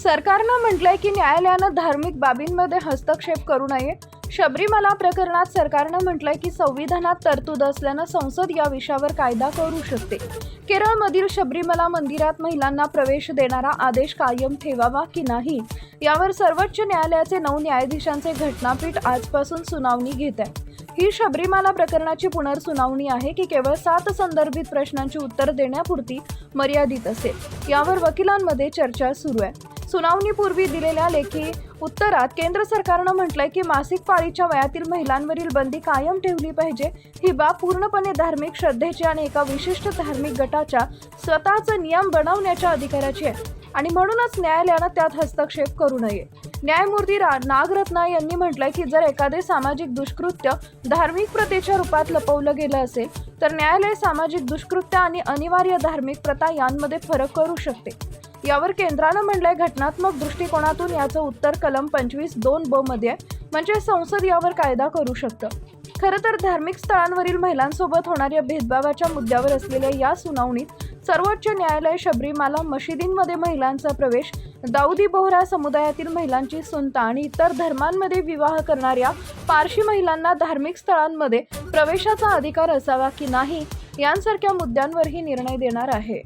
सरकारनं म्हटलंय की न्यायालयानं धार्मिक बाबींमध्ये हस्तक्षेप करू नये. शबरीमाला प्रकरणात सरकारनं म्हटलंय की संविधानात तरतूद असल्यानं संसद या विषयावर कायदा करू शकते. केरळमधील शबरीमाला मंदिरात महिलांना प्रवेश देणारा आदेश कायम ठेवावा की नाही यावर सर्वोच्च न्यायालयाचे 9 न्यायाधीशांचे घटनापीठ आजपासून सुनावणी घेत आहे. ही शबरीमाला प्रकरणाची पुनर्सुनावणी आहे की केवळ 7 संदर्भित प्रश्नांची उत्तर देण्यापुरती मर्यादित असेल, यावर वकिलांमध्ये चर्चा सुरू आहे. सुनावणीपूर्वी दिलेल्या लेखी उत्तरात केंद्र सरकारनं म्हटलंय की मासिक पाळीच्या वयातील महिलांवरील बंदी कायम ठेवली पाहिजे. ही बाब पूर्णपणे धार्मिक श्रद्धेची आणि एका विशिष्ट धार्मिक गटाच्या स्वतःचा नियम बनवण्याच्या अधिकाराची आहे आणि म्हणूनच न्यायालयानं त्यात हस्तक्षेप करू नये. न्यायमूर्ती नागरत्ना यांनी म्हटलंय की जर एखादे सामाजिक दुष्कृत्य धार्मिक प्रथेच्या रूपात लपवलं गेलं असेल तर न्यायालय सामाजिक दुष्कृत्य आणि अनिवार्य धार्मिक प्रथा यांमध्ये फरक करू शकते. यावर केंद्रानं म्हटलंय घटनात्मक दृष्टिकोनातून याचं उत्तर कलम 25(2)(ब) मध्ये आहे, म्हणजे संसद यावर कायदा करू शकतं. खरं तर धार्मिक स्थळांवरील महिलांसोबत होणाऱ्या भेदभावाच्या मुद्द्यावर असलेल्या या सुनावणीत सर्वोच्च न्यायालय शबरीमाला मशिदींमध्ये महिलांचा प्रवेश, दाऊदी बोहरा समुदायातील महिलांची सुनता आणि इतर धर्मांमध्ये विवाह करणाऱ्या पारशी महिलांना धार्मिक स्थळांमध्ये प्रवेशाचा अधिकार असावा की नाही यांसारख्या मुद्द्यांवरही निर्णय देणार आहे.